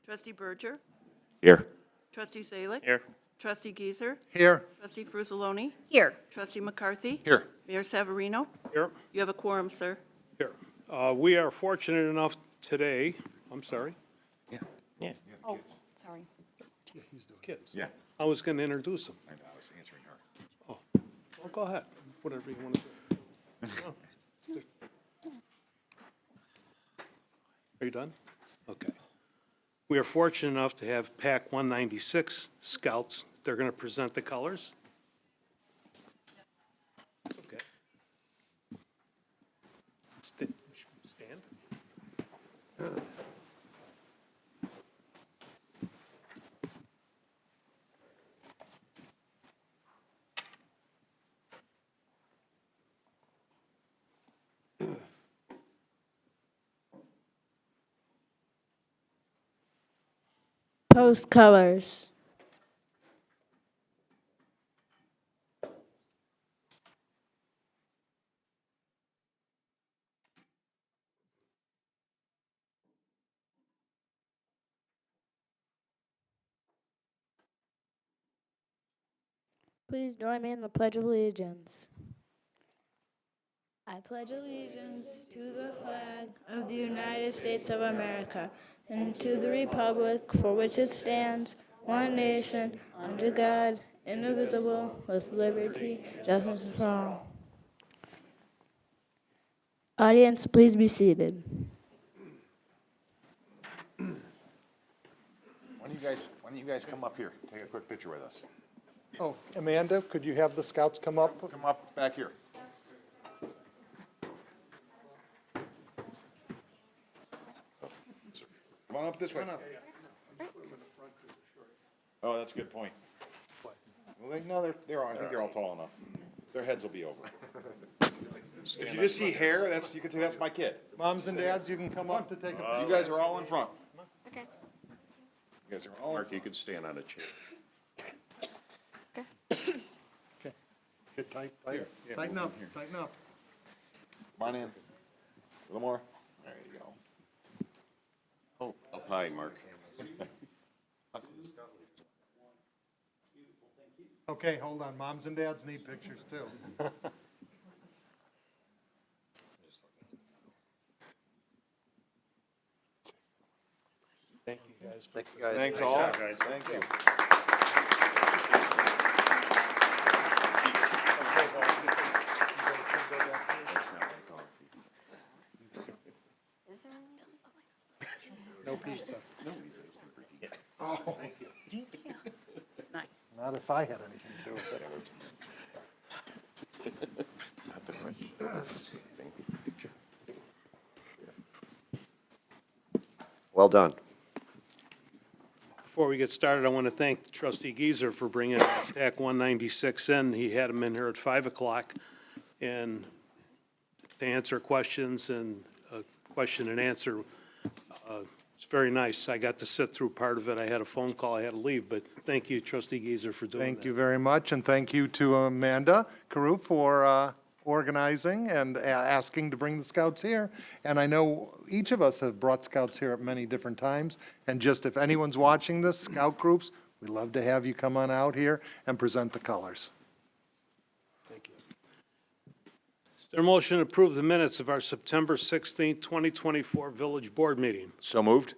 Trustee Berger? Here. Trustee Zalik? Here. Trustee Giesers? Here. Trustee Frusaloni? Here. Trustee McCarthy? Here. Mayor Savarino? Here. You have a quorum, sir. Here. We are fortunate enough today, I'm sorry, Yeah. Oh, sorry. kids. Yeah. I was going to introduce them. I know, I was answering her. Oh, well, go ahead, whatever you want to do. Are you done? Okay. We are fortunate enough to have PAC 196 Scouts. They're going to present the colors. Okay. Stand. Post colors. Please join me in the Pledge of Allegiance. I pledge allegiance to the flag of the United States of America and to the republic for which it stands, one nation, under God, indivisible, with liberty, justice for all. Audience, please be seated. Why don't you guys come up here, take a quick picture with us. Oh, Amanda, could you have the scouts come up? Come up back here. Come on up this way. Oh, that's a good point. Well, no, I think they're all tall enough. Their heads will be over. If you just see hair, you can say that's my kid. Moms and dads, you can come up to take a picture. You guys are all in front. Okay. You guys are all in Mark, front. you could stand on a chair. Okay. Get tighten up, tighten up. Come on in. A little more. There you go. Oh, up high, Mark. Okay, hold on. Moms and dads need pictures too. Thank you, guys. Thanks all. Thank you. No pizza. Nice. Not if I had anything to do with it. Well done. Before we get started, I want to thank Trustee Giesers for bringing PAC 196 in. He had him in here at 5 o'clock and to answer questions and question and answer. It's very nice. I got to sit through part of it. I had a phone call. I had to leave, but thank you, Trustee Giesers, for doing that. Thank you very much, and thank you to Amanda Carew for organizing and asking to bring the scouts here. And I know each of us have brought scouts here at many different times, and just if anyone's watching this, scout groups, we'd love to have you come on out here and present the colors. Thank you. Is there a motion to approve the minutes of our September 16th, 2024 Village Board meeting? So moved?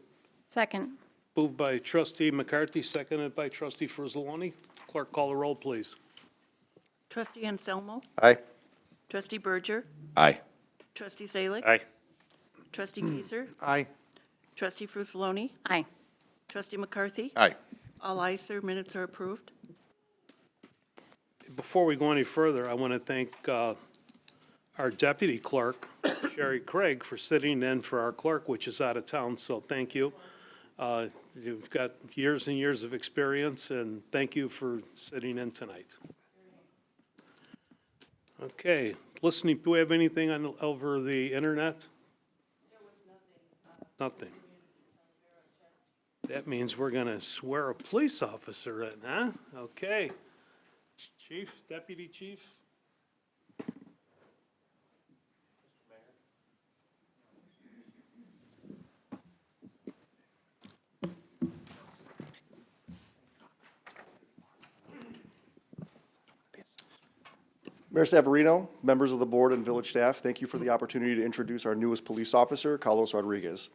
Second. Moved by Trustee McCarthy, seconded by Trustee Frusaloni. Clerk, call the roll, please. Trustee Anselmo? Aye. Trustee Berger? Aye. Trustee Zalik? Aye. Trustee Giesers? Aye. Trustee Frusaloni? Aye. Trustee McCarthy? Aye. All ayes, sir. Minutes are approved. Before we go any further, I want to thank our deputy clerk, Sherry Craig, for sitting in for our clerk, which is out of town, so thank you. You've got years and years of experience, and thank you for sitting in tonight. Okay, listening, do we have anything over the internet? There was nothing. Nothing. That means we're going to swear a police officer in, huh? Okay. Chief, Deputy Chief? Mayor Savarino, members of the board and village staff, thank you for the opportunity to introduce our newest police officer, Carlos Rodriguez.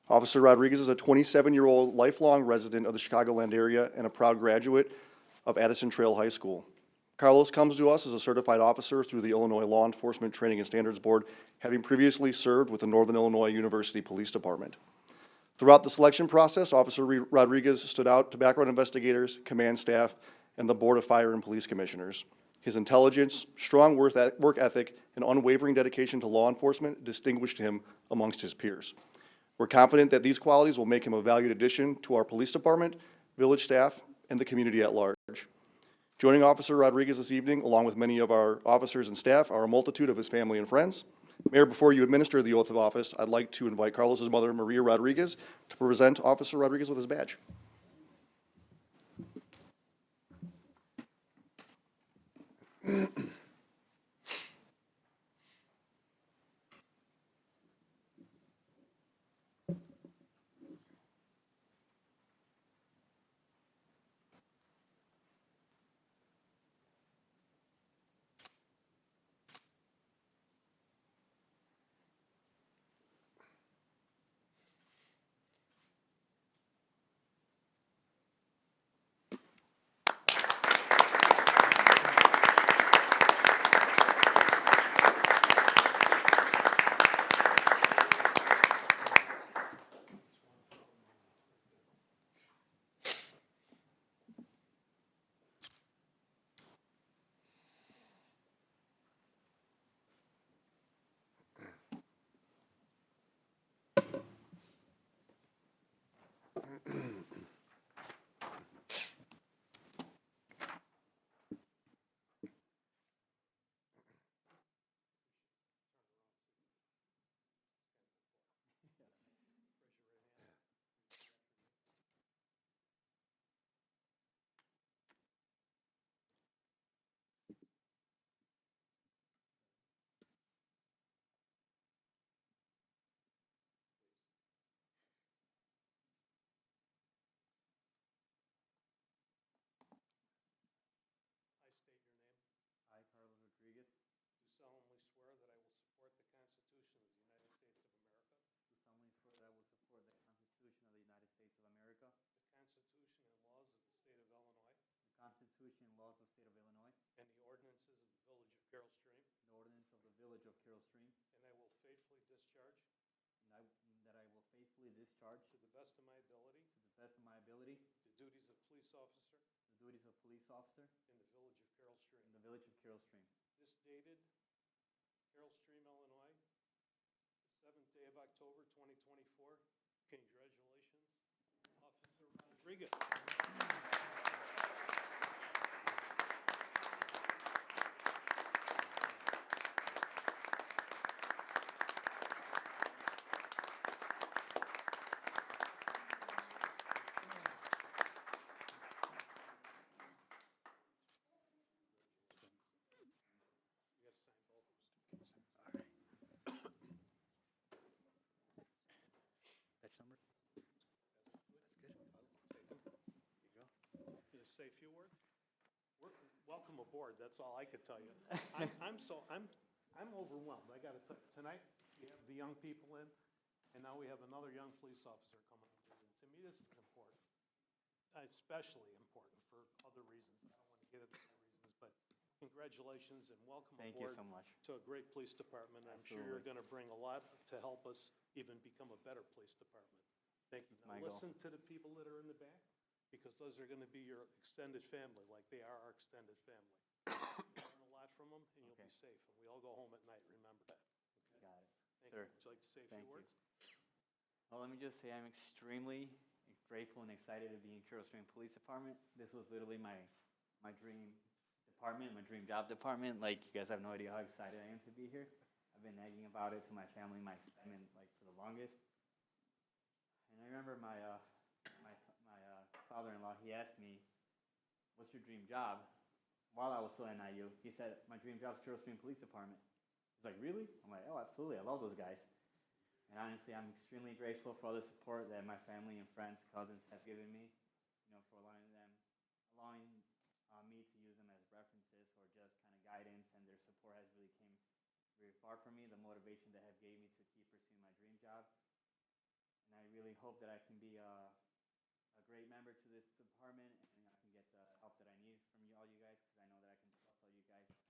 Officer Rodriguez is a 27-year-old lifelong resident of the Chicagoland area and a proud graduate of Addison Trail High School. Carlos comes to us as a certified officer through the Illinois Law Enforcement Training and Standards Board, having previously served with the Northern Illinois University Police Department. Throughout the selection process, Officer Rodriguez stood out to background investigators, command staff, and the Board of Fire and Police Commissioners. His intelligence, strong work ethic, and unwavering dedication to law enforcement distinguished him amongst his peers. We're confident that these qualities will make him a valued addition to our police department, village staff, and the community at large. Joining Officer Rodriguez this evening, along with many of our officers and staff, are a multitude of his family and friends. Mayor, before you administer the oath of office, I'd like to invite Carlos's mother, Maria Rodriguez, to present Officer Rodriguez with his badge. I, Carlos Rodriguez, Do solemnly swear that I will support the Constitution of the United States of America, do solemnly swear that I will support the Constitution of the United States of America, the Constitution and laws of the State of Illinois, the Constitution and laws of the State of Illinois, and the ordinances of the Village of Carroll Stream, and the ordinance of the Village of Carroll Stream, and I will faithfully discharge, and that I will faithfully discharge, to the best of my ability, to the best of my ability, the duties of police officer the duties of police officer in the Village of Carroll Stream. in the Village of Carroll Stream. This dated Carroll Stream, Illinois, the 7th day of October, 2024. Congratulations, Officer Rodriguez. You gotta sign both of them. Batch number? Gonna say a few words? Welcome aboard, that's all I could tell you. I'm overwhelmed, I gotta tell you. Tonight, we have the young people in, and now we have another young police officer coming on board. And to me, this is important, especially important for other reasons. I don't want to get into the reasons, but congratulations and welcome Thank you aboard so much. to a great police department. I'm sure you're Absolutely. gonna bring a lot to help us even become a better police department. Thank you. That's Now, my goal. listen to the people that are in the back, because those are gonna be your extended family, like they are our extended family. Learn a lot from them, and you'll be Okay. safe, and we all go home at night, remember that. Got it. Thank Sir, you. Would you like to say a thank few you. words? Well, let me just say I'm extremely grateful and excited to be in Carroll Stream Police Department. This was literally my dream department, my dream job department. Like, you guys have no idea how excited I am to be here. I've been nagging about it to my family, my excitement, like, for the longest. And I remember my father-in-law, he asked me, what's your dream job? While I was still at NIU, he said, my dream job is Carroll Stream Police Department. He's like, really? I'm like, oh, absolutely, I love those guys. And honestly, I'm extremely grateful for all the support that my family and friends, cousins have given me, for allowing me to use them as references or just kind of guidance, and their support has really came very far for me, the motivation that have gave me to keep pursuing my dream job. And I really hope that I can be a great member to this department, and I can get the help that I need from you, all you guys, because I know that I can trust all you guys, from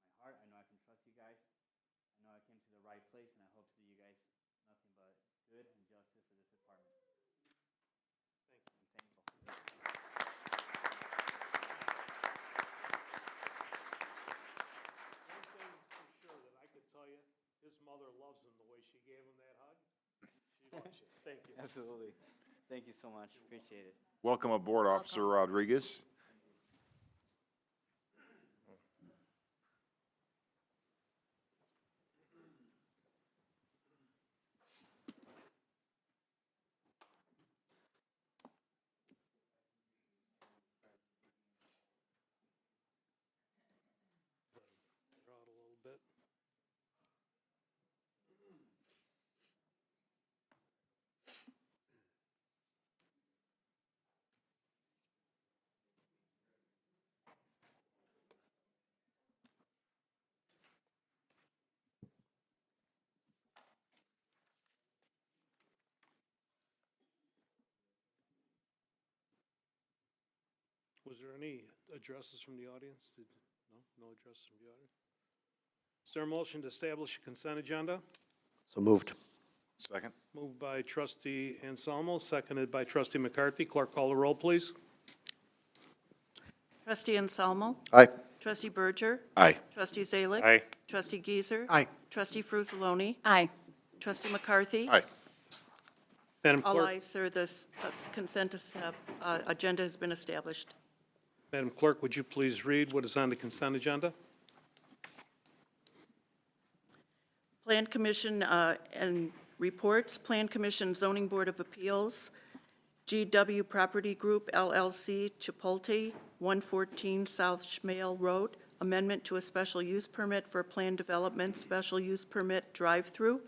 my heart. I know I can trust you guys. I know I came to the right place, and I hope to do you guys nothing but good and justice for this department. Thank you. I'm thankful. One thing for sure that I could tell you, his mother loves him the way she gave him that hug. She loves you. Thank you. Absolutely. Thank you so much. Appreciate it. Welcome aboard, Officer Rodriguez. Draw it a little bit. Was there any addresses from the audience? No addresses from the audience? Is there a motion to establish a consent agenda? So moved. Second? Moved by trustee Anselmo, seconded by trustee McCarthy. Clerk, call the roll, please. Trustee Anselmo? Aye. Trustee Berger? Aye. Trustee Zalick? Aye. Trustee Giesers? Aye. Trustee Frusaloni? Aye. Trustee McCarthy? Aye. Madam All Clerk, ayes, sir. This consent agenda has been established. Madam Clerk, would you please read what is on the consent agenda? Plan Commission and reports, Plan Commission Zoning Board of Appeals, GW Property Group LLC, Chipotle, 114 South Schmale Road, amendment to a special use permit for plan development, special use permit drive-through,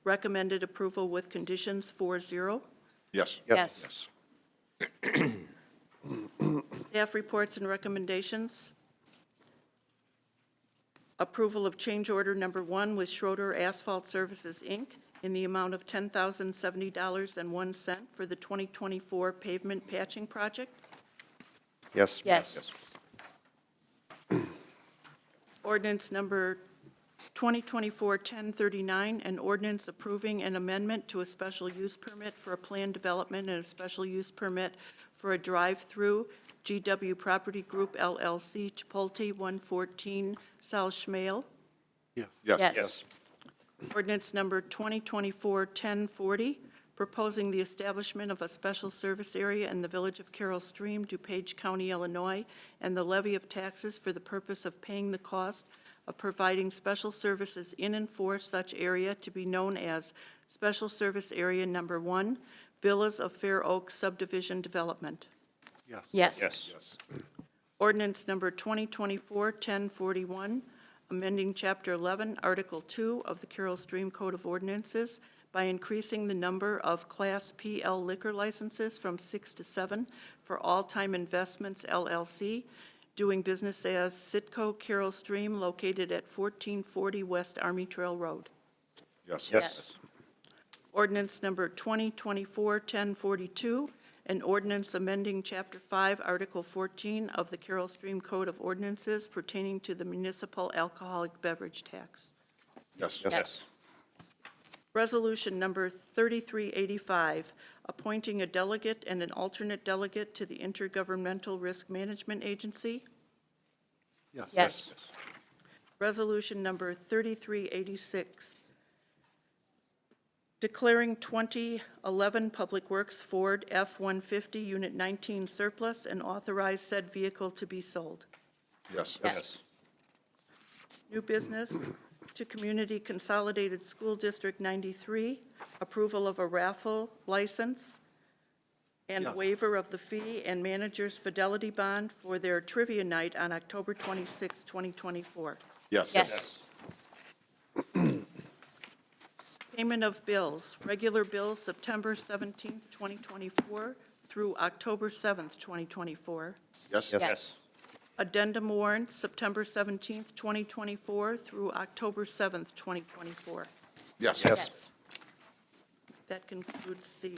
recommended approval with conditions 4-0. Yes. Yes. Staff reports and recommendations. Approval of change order number 1 with Schroeder Asphalt Services, Inc. in the amount of $10,070.01 for the 2024 pavement patching project. Yes. Yes. Ordinance number 2024-1039, an ordinance approving an amendment to a special use permit for a planned development and a special use permit for a drive-through, GW Property Group LLC, Chipotle, 114 South Schmale. Yes. Yes. Ordinance number 2024-1040, proposing the establishment of a special service area in the village of Carroll Stream, DuPage County, Illinois, and the levy of taxes for the purpose of paying the cost of providing special services in and for such area to be known as Special Service Area Number 1, Villas of Fair Oak Subdivision Development. Yes. Yes. Yes. Ordinance number 2024-1041, amending Chapter 11, Article 2 of the Carroll Stream Code of Ordinances by increasing the number of Class PL liquor licenses from 6 to 7 for All Time Investments LLC, doing business as Sitco Carroll Stream, located at 1440 West Army Trail Road. Yes. Yes. Ordinance number 2024-1042, an ordinance amending Chapter 5, Article 14 of the Carroll Stream Code of Ordinances pertaining to the municipal alcoholic beverage tax. Yes. Yes. Resolution number 3385, appointing a delegate and an alternate delegate to the Intergovernmental Risk Management Agency. Yes. Yes. Resolution number 3386, declaring 2011 Public Works Ford F-150 Unit 19 surplus and authorize said vehicle to be sold. Yes. Yes. New business to Community Consolidated School District 93, approval of a raffle license and Yes. waiver of the fee and manager's fidelity bond for their trivia night on October 26, 2024. Yes. Yes. Payment of bills. Regular bills, September 17, 2024, through October 7th, 2024. Yes? Yes. Addendum warrant, September 17th, 2024 through October 7th, 2024. Yes. Yes. That concludes the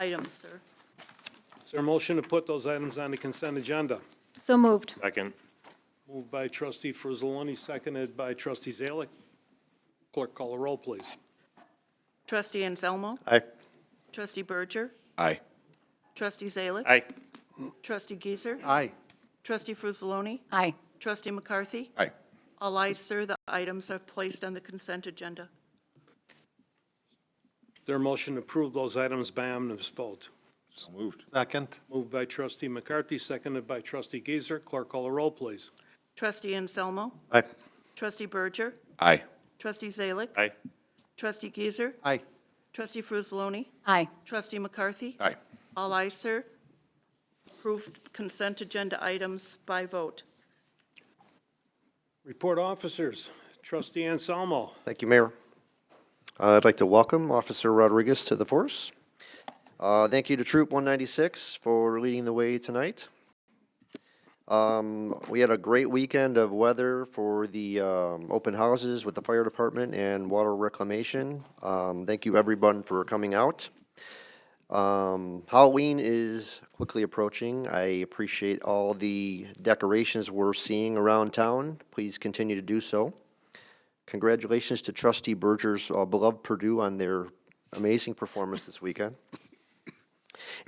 items, sir. Is there a motion to put those items on the consent agenda? So moved. Second. Moved by trustee Frizzaloni, seconded by trustee Zalik. Clerk, call the roll, please. Trustee Anselmo? Aye. Trustee Berger? Aye. Trustee Zalik? Aye. Trustee Giesert? Aye. Trustee Frizzaloni? Aye. Trustee McCarthy? Aye. All ayes, sir. The items are placed on the consent agenda. Is there a motion to approve those items by unanimous vote? So moved. Second. Moved by trustee McCarthy, seconded by trustee Giesert. Clerk, call the roll, please. Trustee Anselmo? Aye. Trustee Berger? Aye. Trustee Zalik? Aye. Trustee Giesert? Aye. Trustee Frizzaloni? Aye. Trustee McCarthy? Aye. All ayes, sir. Approved consent agenda items by vote. Report officers. Trustee Anselmo. Thank you, Mayor. I'd like to welcome Officer Rodriguez to the force. Thank you to Troop 196 for leading the way tonight. We had a great weekend of weather for the open houses with the fire department and water reclamation. Thank you, everyone, for coming out. Halloween is quickly approaching. I appreciate all the decorations we're seeing around town. Please continue to do so. Congratulations to Trustee Berger's beloved Purdue on their amazing performance this weekend.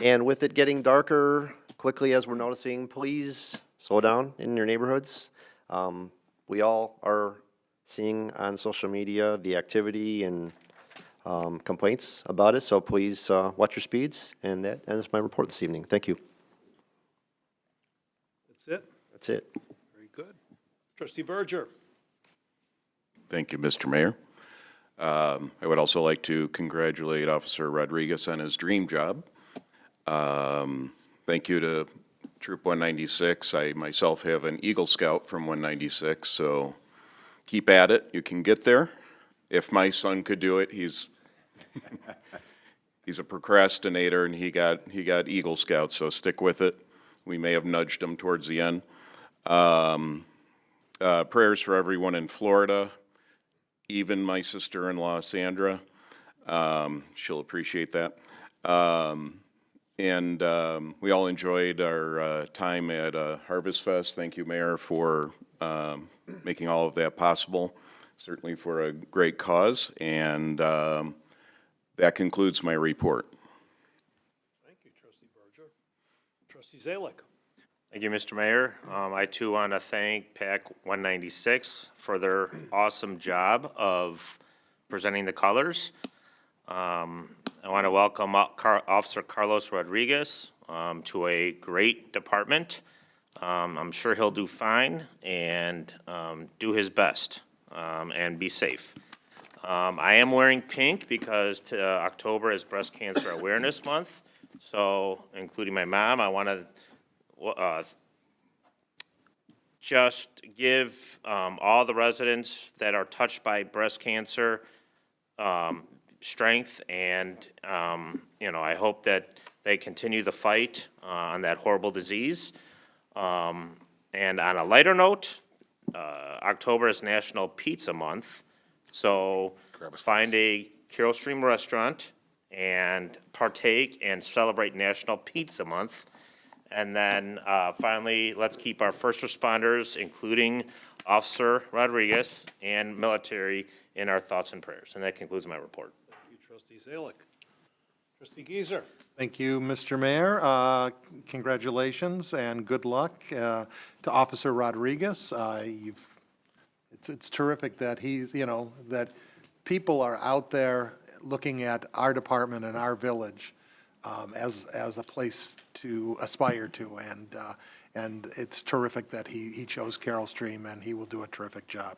And with it getting darker quickly, as we're noticing, please slow down in your neighborhoods. We all are seeing on social media the activity and complaints about it, so please watch your speeds. And that ends my report this evening. Thank you. That's it? That's it. Very good. Trustee Berger. Thank you, Mr. Mayor. I would also like to congratulate Officer Rodriguez on his dream job. Thank you to Troop 196. I myself have an Eagle Scout from 196, so keep at it. You can get there. If my son could do it, he's a procrastinator, and he got Eagle Scout, so stick with it. We may have nudged him towards the end. Prayers for everyone in Florida, even my sister-in-law, Sandra. She'll appreciate that. And we all enjoyed our time at Harvest Fest. Thank you, Mayor, for making all of that possible, certainly for a great cause. And that concludes my report. Thank you, trustee Berger. Trustee Zalik. Thank you, Mr. Mayor. I too want to thank PAC 196 for their awesome job of presenting the colors. I want to welcome Officer Carlos Rodriguez to a great department. I'm sure he'll do fine and do his best and be safe. I am wearing pink because October is Breast Cancer Awareness Month. So, including my mom, I want to just give all the residents that are touched by breast cancer strength, and I hope that they continue the fight on that horrible disease. And on a lighter note, October is National Pizza Month, so find a Carroll Stream restaurant and partake and celebrate National Pizza Month. And then finally, let's keep our first responders, including Officer Rodriguez and military, in our thoughts and prayers. And that concludes my report. Thank you, trustee Zalik. Trustee Giesert. Thank you, Mr. Mayor. Congratulations and good luck to Officer Rodriguez. It's terrific that he's, that people are out there looking at our department and our village as a place to aspire to, and it's terrific that he chose Carroll Stream, and he will do a terrific job.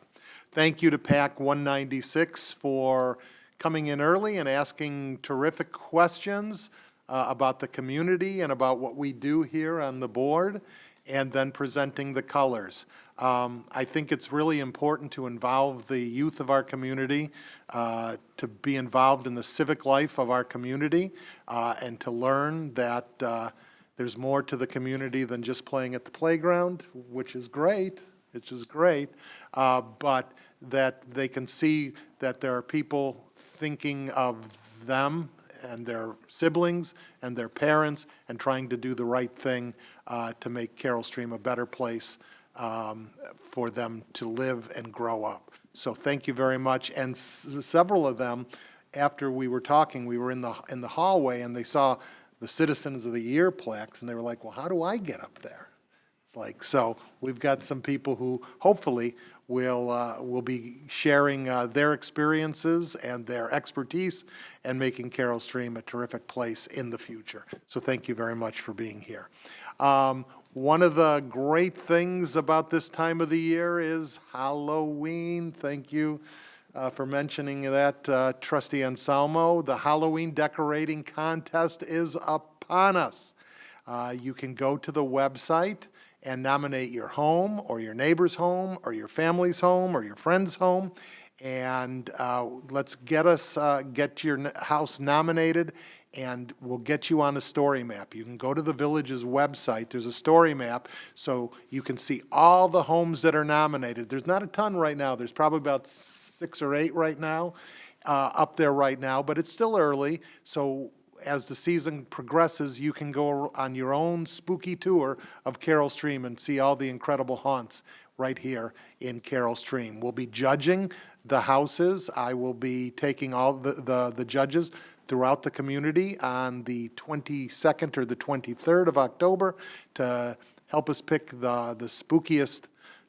Thank you to PAC 196 for coming in early and asking terrific questions about the community and about what we do here on the board. and then presenting the colors. I think it's really important to involve the youth of our community, to be involved in the civic life of our community, and to learn that there's more to the community than just playing at the playground, which is great, but that they can see that there are people thinking of them and their siblings and their parents and trying to do the right thing to make Carol Stream a better place for them to live and grow up. So thank you very much. And several of them, after we were talking, we were in the hallway, and they saw the Citizens of the Year plaques, and they were like, well, how do I get up there? It's like, so we've got some people who hopefully will be sharing their experiences and their expertise and making Carol Stream a terrific place in the future. So thank you very much for being here. One of the great things about this time of the year is Halloween. Thank you for mentioning that, Trustee Anselmo. The Halloween decorating contest is upon us. You can go to the website and nominate your home or your neighbor's home or your family's home or your friend's home. And let's get your house nominated, and we'll get you on a story map. You can go to the village's website. There's a story map, so you can see all the homes that are nominated. There's not a ton right now. There's probably about 6 or 8 right now, up there right now, but it's still early. So as the season progresses, you can go on your own spooky tour of Carol Stream and see all the incredible haunts right here in Carol Stream. We'll be judging the houses. I will be taking all the judges throughout the community on the 22nd or the 23rd of October to help us pick the spookiest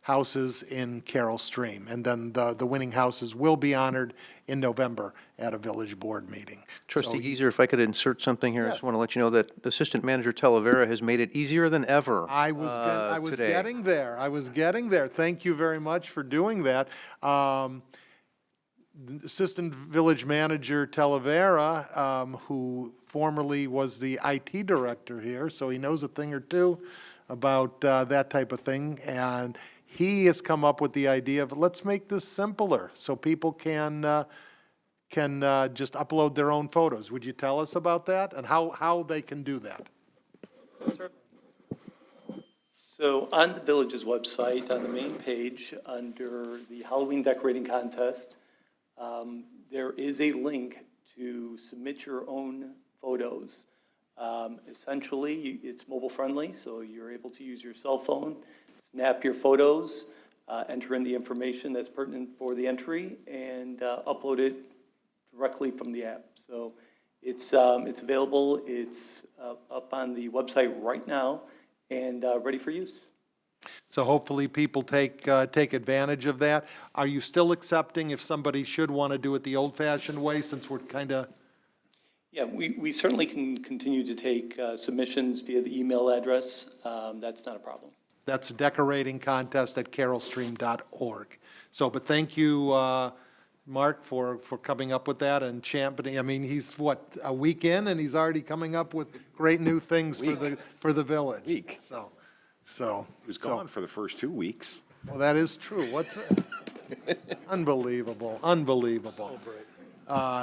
houses in Carol Stream. And then the winning houses will be honored in November at a village board meeting. Trustee So Geezer, if I could insert something here, I Yes. just want to let you know that Assistant Manager Talavera has made it easier than ever I was today. getting there. I was getting there. Thank you very much for doing that. Assistant Village Manager Talavera, who formerly was the IT director here, so he knows a thing or two about that type of thing. And he has come up with the idea of, let's make this simpler so people can just upload their own photos. Would you tell us about that and how they can do that? So on the village's website, on the main page, under the Halloween decorating contest, there is a link to submit your own photos. Essentially, it's mobile friendly, so you're able to use your cell phone, snap your photos, enter in the information that's pertinent for the entry, and upload it directly from the app. So it's available, it's up on the website right now, and ready for use. So hopefully people take advantage of that. Are you still accepting if somebody should want to do it the old-fashioned way, since we're kind of? Yeah, we certainly can continue to take submissions via the email address. That's not a problem. That's decoratingcontest@carolstream.org. So, but thank you, Mark, for coming up with that and championing. I mean, he's, what, a week in, and he's already coming up with great new things for the village. Week. So. He was gone for the first 2 weeks. Well, that is true. What's it? Unbelievable, unbelievable.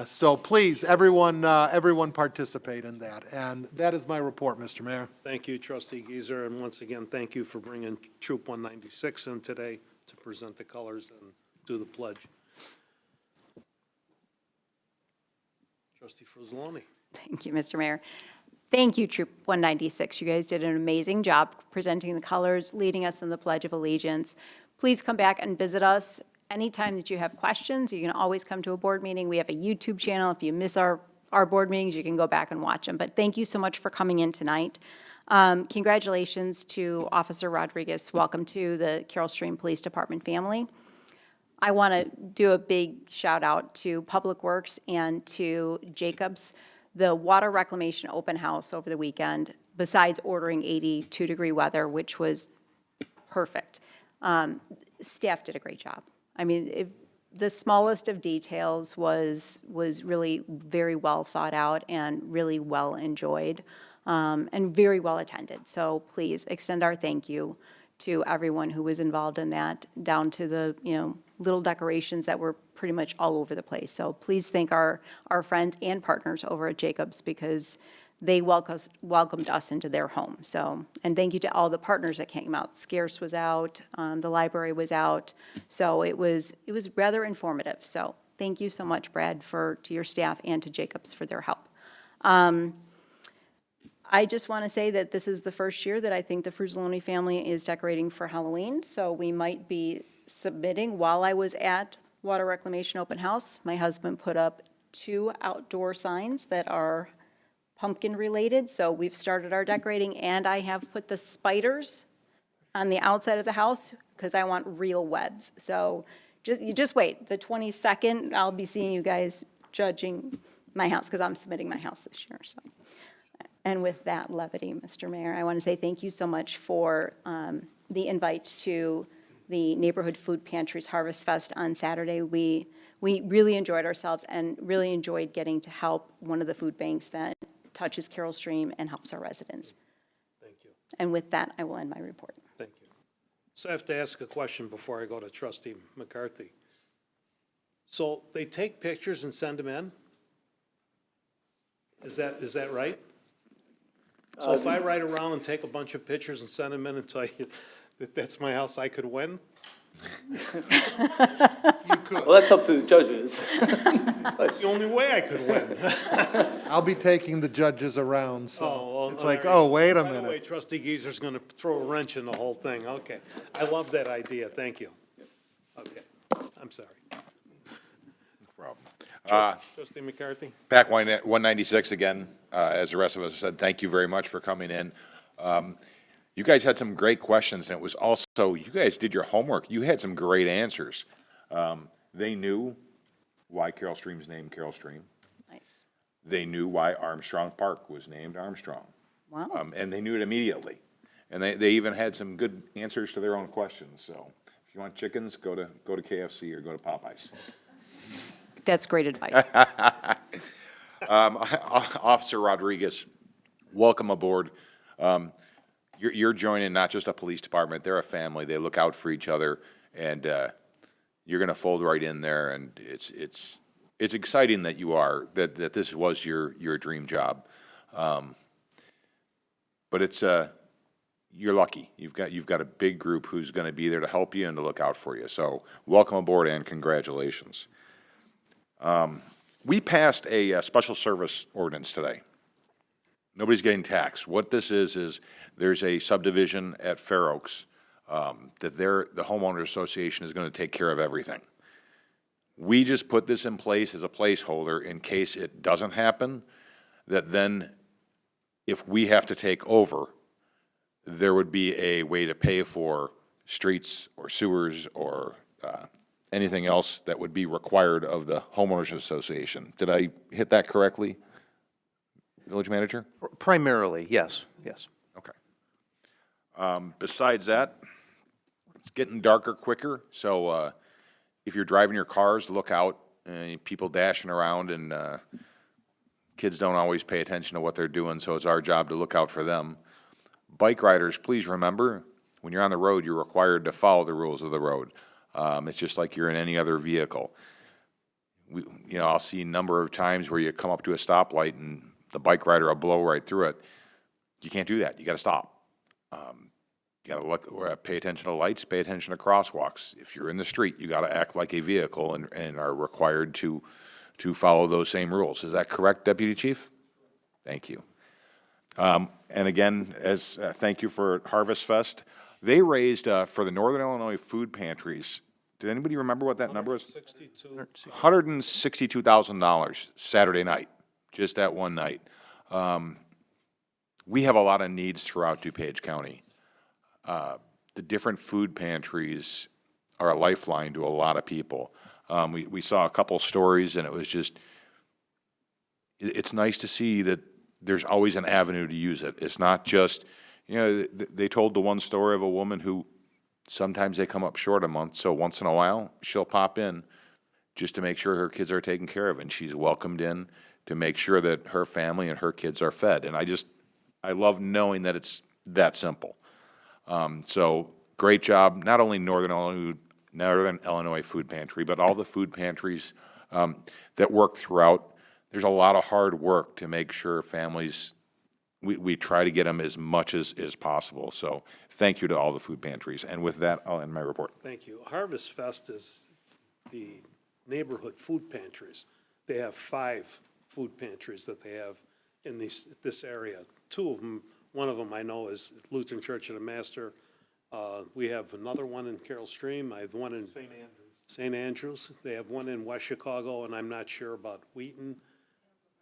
So please, everyone participate in that. And that is my report, Mr. Mayor. Thank you, Trustee Geezer, and once again, thank you for bringing Troop 196 in today to present the colors and do the pledge. Trustee Frizzaloni. Thank you, Mr. Mayor. Thank you, Troop 196. You guys did an amazing job presenting the colors, leading us in the Pledge of Allegiance. Please come back and visit us anytime that you have questions. You can always come to a board meeting. We have a YouTube channel. If you miss our board meetings, you can go back and watch them. But thank you so much for coming in tonight. Congratulations to Officer Rodriguez. Welcome to the Carol Stream Police Department family. I want to do a big shout out to Public Works and to Jacobs. The water reclamation open house over the weekend, besides ordering 82-degree weather, which was perfect, staff did a great job. I mean, the smallest of details was really very well thought out and really well enjoyed. and very well attended. So please extend our thank you to everyone who was involved in that, down to the, little decorations that were pretty much all over the place. So please thank our friends and partners over at Jacobs, because they welcomed us into their home. So, and thank you to all the partners that came out. Scarce was out, the library was out, so it was rather informative. So thank you so much, Brad, to your staff and to Jacobs for their help. I just want to say that this is the first year that I think the Fruzzoloni family is decorating for Halloween, so we might be submitting. While I was at Water Reclamation Open House, my husband put up 2 outdoor signs that are pumpkin-related, so we've started our decorating, and I have put the spiders on the outside of the house because I want real webs. So you just wait. The 22nd, I'll be seeing you guys judging my house, because I'm submitting my house this year, so. And with that levity, Mr. Mayor, I want to say thank you so much for the invite to the Neighborhood Food Pantries Harvest Fest on Saturday. We really enjoyed ourselves and really enjoyed getting to help one of the food banks that touches Carroll Stream and helps our residents. Thank you. And with that, I will end my report. Thank you. So I have to ask a question before I go to Trustee McCarthy. So they take pictures and send them in? Is that right? So if I ride around and take a bunch of pictures and send them in and tell you that that's my house, I could win? Well, that's up to the judges. That's the only way I could win. I'll be taking the judges around, Oh, so well, it's like, all right. oh, wait a By the way, minute. Trustee Geezer's going to throw a wrench in the whole thing. Okay. I love that idea. Thank you. Okay. I'm sorry. Trustee McCarthy? Back 196 again, as the rest of us said, thank you very much for coming in. You guys had some great questions, and it was also, you guys did your homework. You had some great answers. They knew why Carroll Stream's named Carroll Stream. Nice. They knew why Armstrong Park was named Armstrong. Wow. And they knew it immediately. And they even had some good answers to their own questions. So if you want chickens, go to KFC or go to Popeyes. That's great advice. Officer Rodriguez, welcome aboard. You're joining not just a police department, they're a family. They look out for each other, and you're going to fold right in there. And it's exciting that you are, that this was your dream job. But it's you're lucky. You've got a big group who's going to be there to help you and to look out for you. So welcome aboard and congratulations. We passed a special service ordinance today. Nobody's getting taxed. What this is there's a subdivision at Fair Oaks that the homeowners association is going to take care of everything. We just put this in place as a placeholder in case it doesn't happen, that then if we have to take over, there would be a way to pay for streets or sewers or anything else that would be required of the homeowners association. Did I hit that correctly, Village Manager? Primarily, yes, yes. Okay. Besides that, it's getting darker quicker, so if you're driving your cars, look out. People dashing around, and kids don't always pay attention to what they're doing, so it's our job to look out for them. Bike riders, please remember, when you're on the road, you're required to follow the rules of the road. It's just like you're in any other vehicle. I'll see a number of times where you come up to a stoplight and the bike rider will blow right through it. You can't do that. You got to stop. You got to look, pay attention to lights, pay attention to crosswalks. If you're in the street, you got to act like a vehicle and are required to follow those same rules. Is that correct, Deputy Chief? Thank you. And again, thank you for Harvest Fest. They raised for the Northern Illinois food pantries. Did anybody remember what that number is? $162,000 Saturday night, just that one night. We have a lot of needs throughout DuPage County. The different food pantries are a lifeline to a lot of people. We saw a couple stories, and it was just, it's nice to see that there's always an avenue to use it. It's not just, they told the one story of a woman who sometimes they come up short a month, so once in a while, she'll pop in just to make sure her kids are taken care of, and she's welcomed in to make sure that her family and her kids are fed. And I love knowing that it's that simple. So great job, not only Northern Illinois Food Pantry, but all the food pantries that work throughout. There's a lot of hard work to make sure families, we try to get them as much as possible. So thank you to all the food pantries. And with that, I'll end my report. Thank you. Harvest Fest is the neighborhood food pantries. They have 5 food pantries that they have in this area. 2 of them, one of them I know is Lutheran Church of the Master. We have another one in Carroll Stream. I have one in St. Andrews. They have one in West Chicago, and I'm not sure about Wheaton.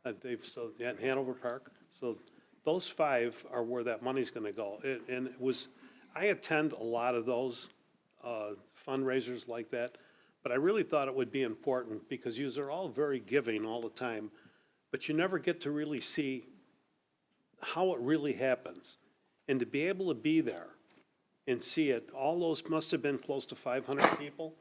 In Hanover Park. So those 5 are where that money's gonna go. I attend a lot of those fundraisers like that, but I really thought it would be important because you're all very giving all the time, but you never get to really see how it really happens. And to be able to be there and see it, all those must have been close to 500 people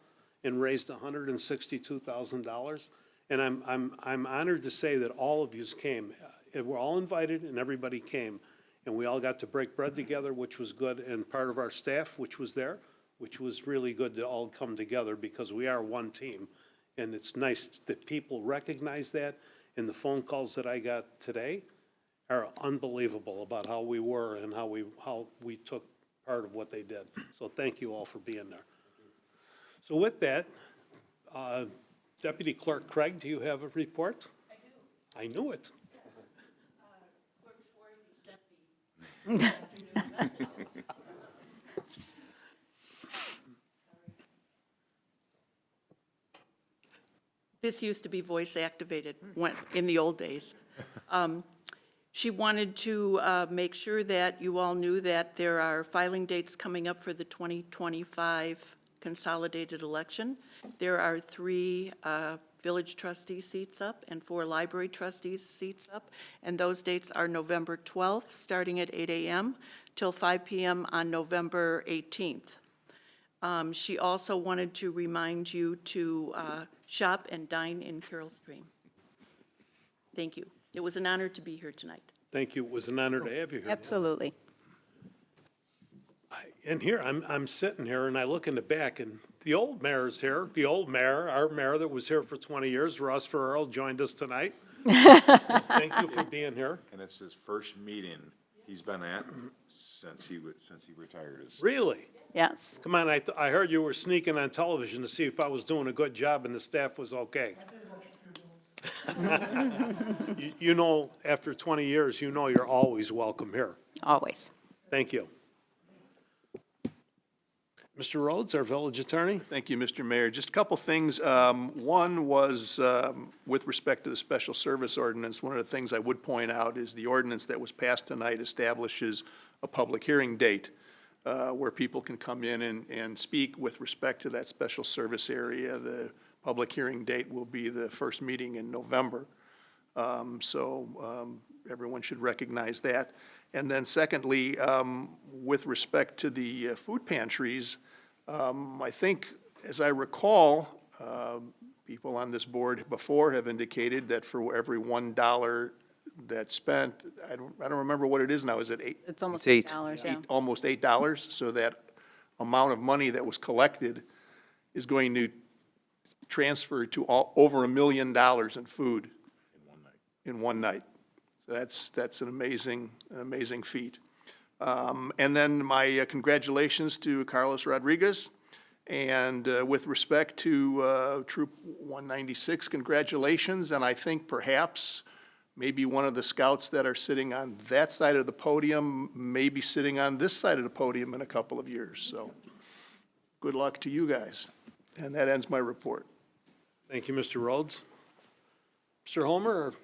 and raised $162,000. And I'm honored to say that all of yous came. We're all invited and everybody came. And we all got to break bread together, which was good, and part of our staff, which was there, which was really good to all come together because we are one team. And it's nice that people recognize that. And the phone calls that I got today are unbelievable about how we were and how we took part of what they did. So thank you all for being there. So with that, Deputy Clerk Craig, do you have a report? I do. I knew it. Clerk Schwarzy sent me. This used to be voice activated in the old days. She wanted to make sure that you all knew that there are filing dates coming up for the 2025 consolidated election. There are 3 village trustee seats up and 4 library trustees seats up, and those dates are November 12th, starting at 8 a.m. till 5 p.m. on November 18th. She also wanted to remind you to shop and dine in Carroll Stream. Thank you. It was an honor to be here tonight. Thank you. It was an honor to have you here. Absolutely. And here, I'm sitting here and I look in the back and the old mayor's here. The old mayor, our mayor that was here for 20 years, Ross Farrell, joined us tonight. Thank you for being here. And it's his first meeting he's been at since he retired. Really? Yes. Come on, I heard you were sneaking on television to see if I was doing a good job and the staff was okay. You know, after 20 years, you know you're always welcome here. Always. Thank you. Mr. Rhodes, our village attorney. Thank you, Mr. Mayor. Just a couple things. One was with respect to the special service ordinance, one of the things I would point out is the ordinance that was passed tonight establishes a public hearing date where people can come in and speak with respect to that special service area. The public hearing date will be the first meeting in November. So everyone should recognize that. And then secondly, with respect to the food pantries, I think, as I recall, people on this board before have indicated that for every $1 that's spent, I don't remember what it is now, is it $8? It's almost It's $8, yeah. Almost $8, so that amount of money that was collected is going to transfer to over $1 million in food. In one night. So that's an amazing feat. And then my congratulations to Carlos Rodriguez. And with respect to Troop 196, congratulations. And I think perhaps maybe one of the scouts that are sitting on that side of the podium may be sitting on this side of the podium in a couple of years. So good luck to you guys. And that ends my report. Thank you, Mr. Rhodes. Mr. Homer?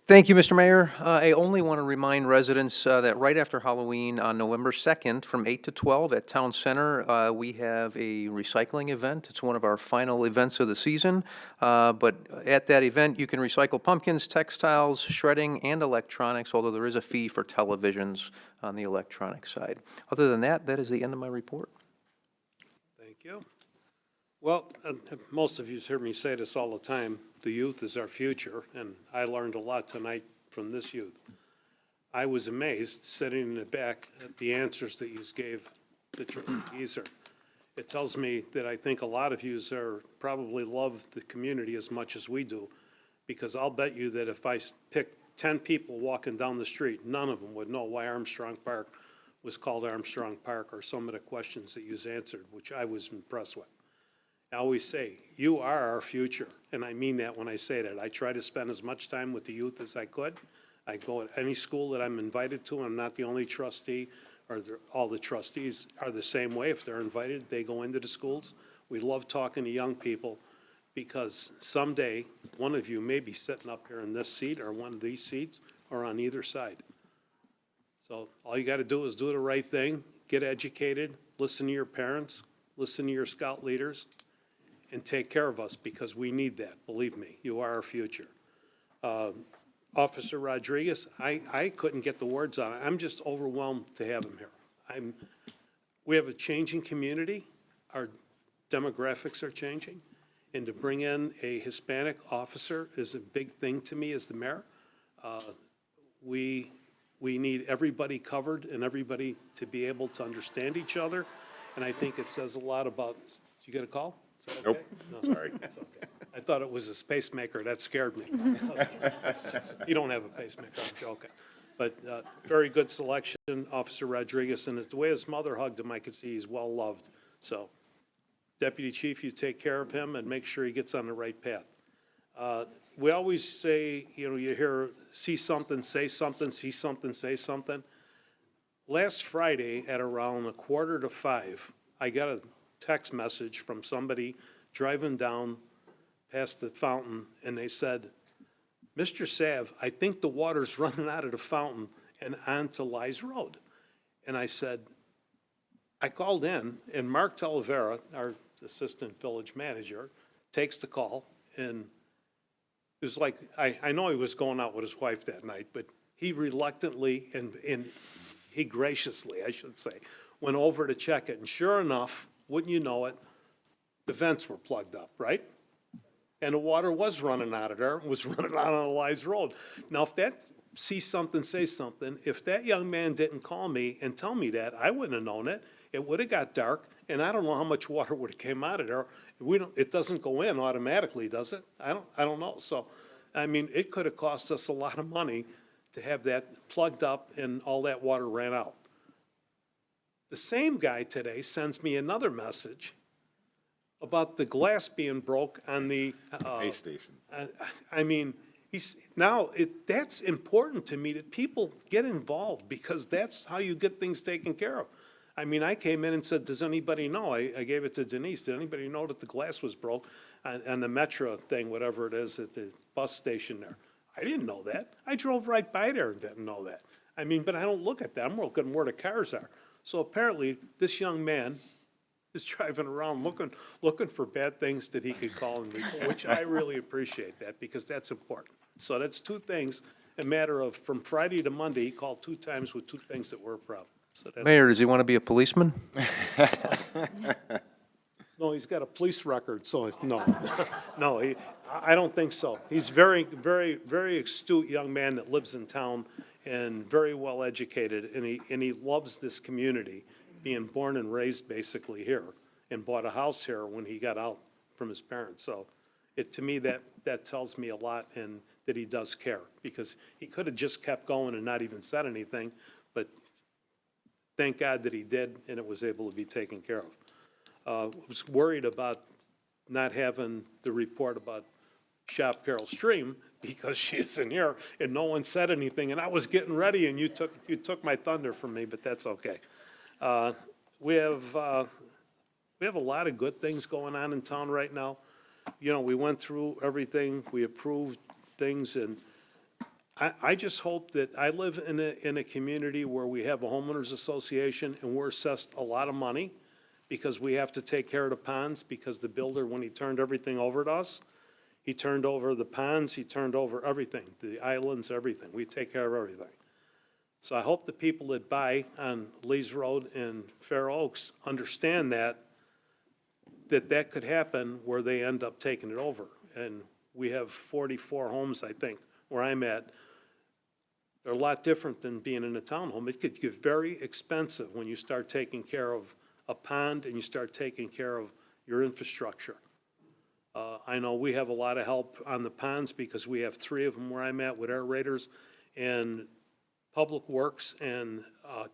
Thank you, Mr. Mayor. I only want to remind residents that right after Halloween on November 2nd from 8 to 12 at Town Center, we have a recycling event. It's one of our final events of the season. But at that event, you can recycle pumpkins, textiles, shredding, and electronics, although there is a fee for televisions on the electronic side. Other than that, that is the end of my report. Thank you. Well, most of you heard me say this all the time. The youth is our future, and I learned a lot tonight from this youth. I was amazed, sitting in the back, at the answers that you gave to Trustee Geezer. It tells me that I think a lot of yous are, probably love the community as much as we do, because I'll bet you that if I pick 10 people walking down the street, none of them would know why Armstrong Park was called Armstrong Park, or some of the questions that you've answered, which I was impressed with. I always say, you are our future, and I mean that when I say that. I try to spend as much time with the youth as I could. I go at any school that I'm invited to. I'm not the only trustee, or all the trustees are the same way. If they're invited, they go into the schools. We love talking to young people, because someday, one of you may be sitting up here in this seat, or one of these seats, or on either side. So all you got to do is do the right thing, get educated, listen to your parents, listen to your scout leaders, and take care of us, because we need that. Believe me, you are our future. Officer Rodriguez, I couldn't get the words on it. I'm just overwhelmed to have him here. We have a changing community. Our demographics are changing. And to bring in a Hispanic officer is a big thing to me as the mayor. We need everybody covered and everybody to be able to understand each other. And I think it says a lot about, you get a call? Is that okay? Nope. No, Sorry. it's okay. I thought it was a pacemaker. That scared me. You don't have a pacemaker, I'm joking. But very good selection, Officer Rodriguez, and the way his mother hugged him, I could see he's well-loved. So, Deputy Chief, you take care of him and make sure he gets on the right path. We always say, you hear, see something, say something, see something, say something. Last Friday at around 4:45, I got a text message from somebody driving down past the fountain, and they said, Mr. Sav, I think the water's running out of the fountain and onto Lies Road. And I said, I called in, and Mark Talavera, our assistant village manager, takes the call, and it was like, I know he was going out with his wife that night, but he reluctantly and he graciously, I should say, went over to check it, and sure enough, wouldn't you know it, the vents were plugged up, right? And the water was running out of there, was running out on Lies Road. Now, if that, see something, say something, if that young man didn't call me and tell me that, I wouldn't have known it. It would have got dark, and I don't know how much water would have came out of there. It doesn't go in automatically, does it? I don't know. So, I mean, it could have cost us a lot of money to have that plugged up and all that water ran out. The same guy today sends me another message about the glass being broke on the. Pay station. I mean, that's important to me, that people get involved, because that's how you get things taken care of. I mean, I came in and said, does anybody know? I gave it to Denise. Did anybody know that the glass was broke on the Metro thing, whatever it is, at the bus station there? I didn't know that. I drove right by there and didn't know that. I mean, but I don't look at that. I'm looking where the cars are. So apparently, this young man is driving around looking for bad things that he could call and report, which I really appreciate that, because that's important. So that's two things, a matter of, from Friday to Monday, he called 2 times with 2 things that were a problem. So that's, Mayor, does he want to be a policeman? no, he's got a police record, so no. No, I don't think so. He's very, very, very astute young man that lives in town and very well educated, and he loves this community, being born and raised basically here, and bought a house here when he got out from his parents. So to me, that tells me a lot, and that he does care, because he could have just kept going and not even said anything, but thank God that he did, and it was able to be taken care of. Was worried about not having the report about Shop Carol Stream, because she's in here, and no one said anything, and I was getting ready, and you took my thunder from me, but that's okay. We have a lot of good things going on in town right now. We went through everything, we approved things, and I just hope that, I live in a community where we have a homeowners association, and we're assessed a lot of money, because we have to take care of the ponds, because the builder, when he turned everything over to us, he turned over the ponds, he turned over everything, the islands, everything. We take care of everything. So I hope the people that buy on Lees Road and Fair Oaks understand that could happen where they end up taking it over. And we have 44 homes, I think, where I'm at, They're a lot different than being in a townhome. It could get very expensive when you start taking care of a pond and you start taking care of your infrastructure. I know we have a lot of help on the ponds because we have 3 of them where I'm at with aerators, and Public Works and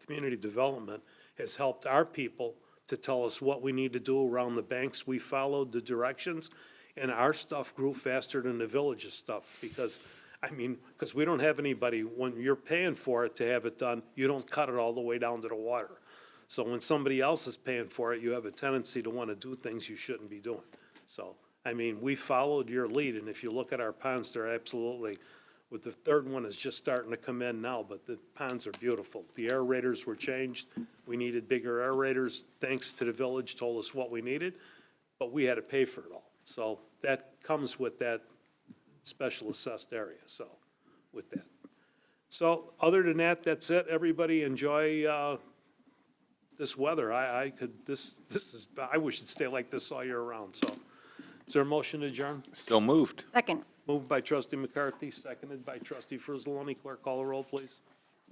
Community Development has helped our people to tell us what we need to do around the banks. We followed the directions, and our stuff grew faster than the village's stuff because, because we don't have anybody, when you're paying for it to have it done, you don't cut it all the way down to the water. So when somebody else is paying for it, you have a tendency to want to do things you shouldn't be doing. So, we followed your lead, and if you look at our ponds, they're absolutely, with the 3rd one is just starting to come in now, but the ponds are beautiful. The aerators were changed. We needed bigger aerators. Thanks to the village, told us what we needed, but we had to pay for it all. So that comes with that special assessed area, so, with that. So, other than that, that's it. Everybody enjoy, this weather. I wish it'd stay like this all year round, so. Is there a motion to adjourn? Still moved. Second. Moved by trustee McCarthy, seconded by trustee Frizzaloni. Clerk, call the roll, please.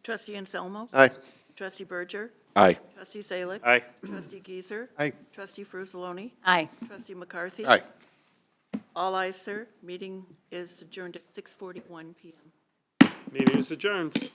Trustee Anselmo? Aye. Trustee Berger? Aye. Trustee Zalick? Aye. Trustee Giesers? Aye. Trustee Frizzaloni? Aye. Trustee McCarthy? Aye. All ayes, sir. Meeting is adjourned at 6:41 PM. Meeting is adjourned.